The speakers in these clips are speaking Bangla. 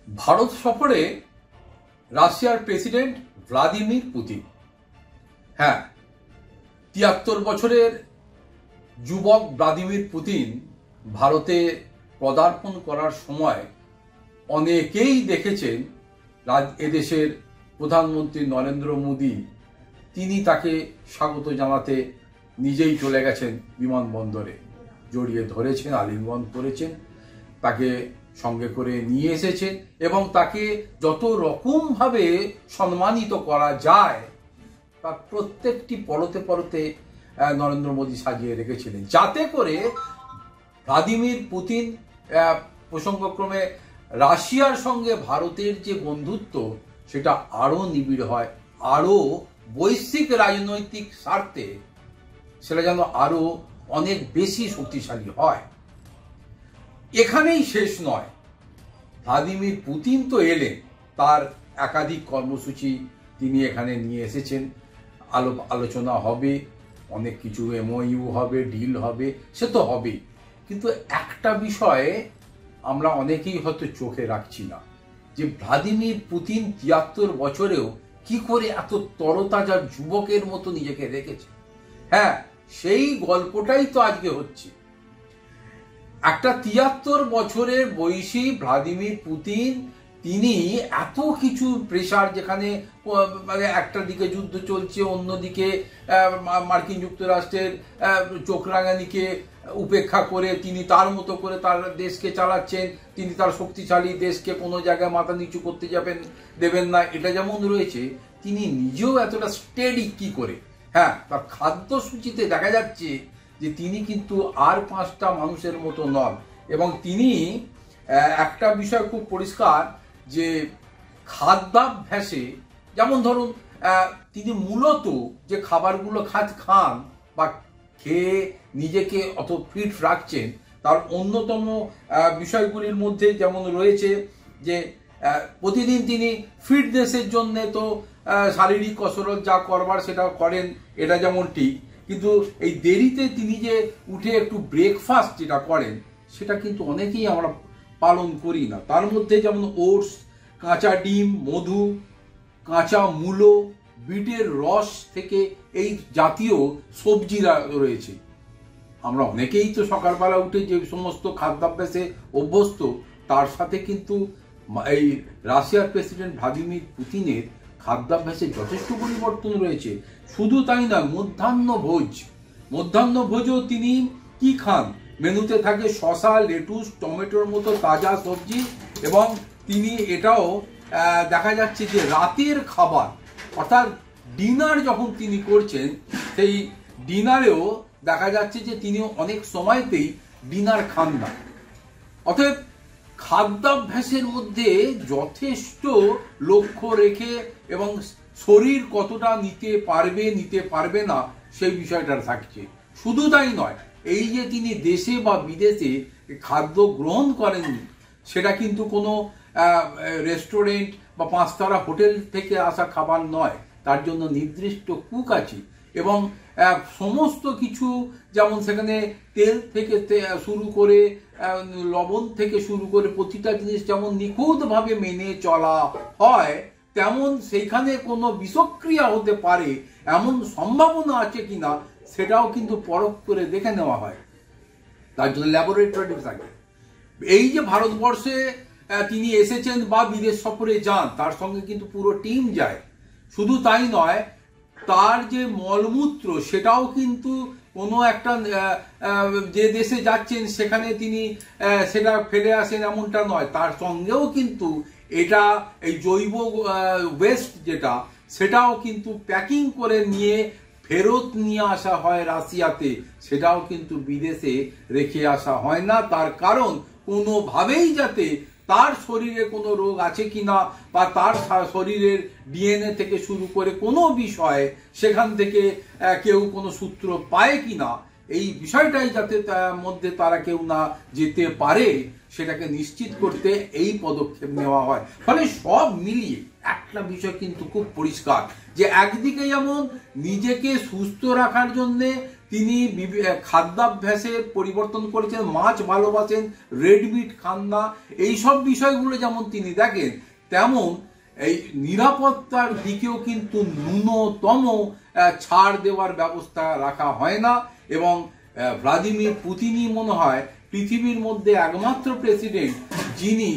ভারত সফরে রাশিয়ার প্রেসিডেন্ট ভ্লাদিমির পুতিন। হ্যাঁ, ৭৩ বছরের যুবক ভ্লাদিমির পুতিন ভারতে পদার্পণ করার সময় অনেকেই দেখেছেন এদেশের প্রধানমন্ত্রী নরেন্দ্র মোদী তিনি তাকে স্বাগত জানাতে নিজেই চলে গেছেন বিমানবন্দরে, জড়িয়ে ধরেছেন, আলিঙ্গন করেছেন, তাকে সঙ্গে করে নিয়ে এসেছেন এবং তাকে যত রকমভাবে সম্মানিত করা যায় তার প্রত্যেকটি পরতে পরতে নরেন্দ্র মোদী সাজিয়ে রেখেছিলেন, যাতে করে ভ্লাদিমির পুতিন প্রসঙ্গক্রমে রাশিয়ার সঙ্গে ভারতের যে বন্ধুত্ব সেটা আরো নিবিড় হয়, আরো বৈশ্বিক রাজনৈতিক স্বার্থে সেটা যেন আরো অনেক বেশি শক্তিশালী হয়। এখানেই শেষ নয়, ভ্লাদিমির পুতিন তো এলেন, তার একাধিক কর্মসূচি তিনি এখানে নিয়ে এসেছেন, আলোচনা হবে, অনেক কিছু এমওইউ হবে, ডিল হবে, সে তো হবেই। কিন্তু একটা বিষয়ে আমরা অনেকেই হয়তো চোখে রাখছি না, যে ভ্লাদিমির পুতিন ৭৩ বছরেও কি করে এত তরতাজা যুবকের মতো নিজেকে রেখেছে। হ্যাঁ, সেই গল্পটাই তো আজকে হচ্ছে। একটা ৭৩ বছরের বয়সী ভ্লাদিমির পুতিন তিনি এত কিছু প্রেসার, যেখানে মানে একটা দিকে যুদ্ধ চলছে, অন্যদিকে মার্কিন যুক্তরাষ্ট্রের চোখ রাঙানিকে উপেক্ষা করে তিনি তার মতো করে তার দেশকে চালাচ্ছেন, তিনি তার শক্তিশালী দেশকে কোনো জায়গায় মাথা নিচু করতে দেবেন না, এটা যেমন রয়েছে, তিনি নিজেও এতটা স্টেডি কি করে। হ্যাঁ, তার খাদ্যসূচিতে দেখা যাচ্ছে যে তিনি কিন্তু আর 5টা মানুষের মতো নন, এবং তিনি একটা বিষয় খুব পরিষ্কার যে খাদ্যাভ্যাসে, যেমন ধরুন তিনি মূলত যে খাবারগুলো খান বা খেয়ে নিজেকে অত ফিট রাখছেন, তার অন্যতম বিষয়গুলির মধ্যে যেমন রয়েছে যে প্রতিদিন তিনি ফিটনেসের জন্য তো শারীরিক কসরত যা করবার সেটা করেন, এটা যেমন ঠিক, কিন্তু এই দেরিতে তিনি যে উঠে একটু ব্রেকফাস্ট যেটা করেন সেটা কিন্তু অনেকেই আমরা পালন করি না। তার মধ্যে যেমন ওটস, কাঁচা ডিম, মধু, কাঁচা মূলো, বিটের রস থেকে এই জাতীয় সবজিরা রয়েছে। আমরা অনেকেই তো সকালবেলা উঠে যে সমস্ত খাদ্যাভ্যাসে অভ্যস্ত, তার সাথে কিন্তু এই রাশিয়ার প্রেসিডেন্ট ভ্লাদিমির পুতিনের খাদ্যাভ্যাসে যথেষ্ট পরিবর্তন রয়েছে। শুধু তাই না, মধ্যাহ্নভোজও তিনি কি খান, মেনুতে থাকে শসা, লেটুস, টমেটোর মতো তাজা সবজি, এবং তিনি এটাও দেখা যাচ্ছে যে রাতের খাবার অর্থাৎ ডিনার যখন তিনি করছেন, সেই ডিনারেও দেখা যাচ্ছে যে তিনি অনেক সময়তেই ডিনার খান না। অতএব খাদ্যাভ্যাসের মধ্যে যথেষ্ট লক্ষ্য রেখে এবং শরীর কতটা নিতে পারবে না সেই বিষয়টা থাকছে। শুধু তাই নয়, এই যে তিনি দেশে বা বিদেশে খাদ্য গ্রহণ করেননি, সেটা কিন্তু কোনো রেস্টুরেন্ট বা 5 তারা হোটেল থেকে আসা খাবার নয়, তার জন্য নির্দিষ্ট কুক আছে, এবং সমস্ত কিছু যেমন সেখানে তেল থেকে শুরু করে লবণ থেকে শুরু করে প্রতিটা জিনিস যেমন নিখুঁতভাবে মেনে চলা হয়, তেমন সেইখানে কোনো বিষক্রিয়া হতে পারে এমন সম্ভাবনা আছে কিনা সেটাও কিন্তু পরখ করে দেখে নেওয়া হয়, তার জন্য ল্যাবরেটরি থাকে। এই যে ভারতবর্ষে তিনি এসেছেন বা বিদেশ সফরে যান, তার সঙ্গে কিন্তু পুরো টিম যায়। শুধু তাই নয়, তার যে মলমূত্র সেটাও কিন্তু কোনো একটা যে দেশে যাচ্ছেন সেখানে তিনি সেটা ফেলে আসেন এমনটা নয়, তার সঙ্গেও কিন্তু এটা এই জৈব ওয়েস্ট যেটা, সেটাও কিন্তু প্যাকিং করে নিয়ে ফেরত নিয়ে আসা হয় রাশিয়াতে, সেটাও কিন্তু বিদেশে রেখে আসা হয় না। তার কারণ কোনোভাবেই যাতে তার শরীরে কোনো রোগ আছে কিনা বা তার শরীরের ডিএনএ থেকে শুরু করে কোনো বিষয়ে সেখান থেকে কেউ কোনো সূত্র পায় কিনা, এই বিষয়টাই যাতে মধ্যে তারা কেউ না যেতে পারে সেটাকে নিশ্চিত করতে এই পদক্ষেপ নেওয়া হয়। ফলে সব মিলিয়ে একটা বিষয় কিন্তু খুব পরিষ্কার, যে একদিকে যেমন নিজেকে সুস্থ রাখার জন্যে তিনি খাদ্যাভ্যাসের পরিবর্তন করেছেন, মাছ ভালোবাসেন, রেড মিট খান না, এইসব বিষয়গুলো যেমন তিনি দেখেন, তেমন এই নিরাপত্তার দিকেও কিন্তু ন্যূনতম ছাড় দেওয়ার ব্যবস্থা রাখা হয় না। এবং ভ্লাদিমির পুতিনই মনে হয় পৃথিবীর মধ্যে একমাত্র প্রেসিডেন্ট যিনি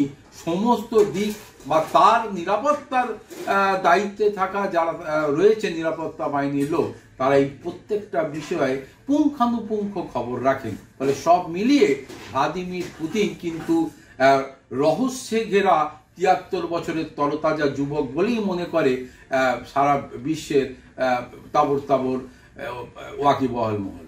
সমস্ত দিক বা তার নিরাপত্তার দায়িত্বে থাকা যারা রয়েছে নিরাপত্তা বাহিনীর লোক, তারা এই প্রত্যেকটা বিষয়ে পুঙ্খানুপুঙ্খ খবর রাখেন। ফলে সব মিলিয়ে ভ্লাদিমির পুতিন কিন্তু রহস্যে ঘেরা ৭৩ বছরের তরতাজা যুবক বলেই মনে করে সারা বিশ্বের তাবর তাবর ওয়াকিবহাল মহল।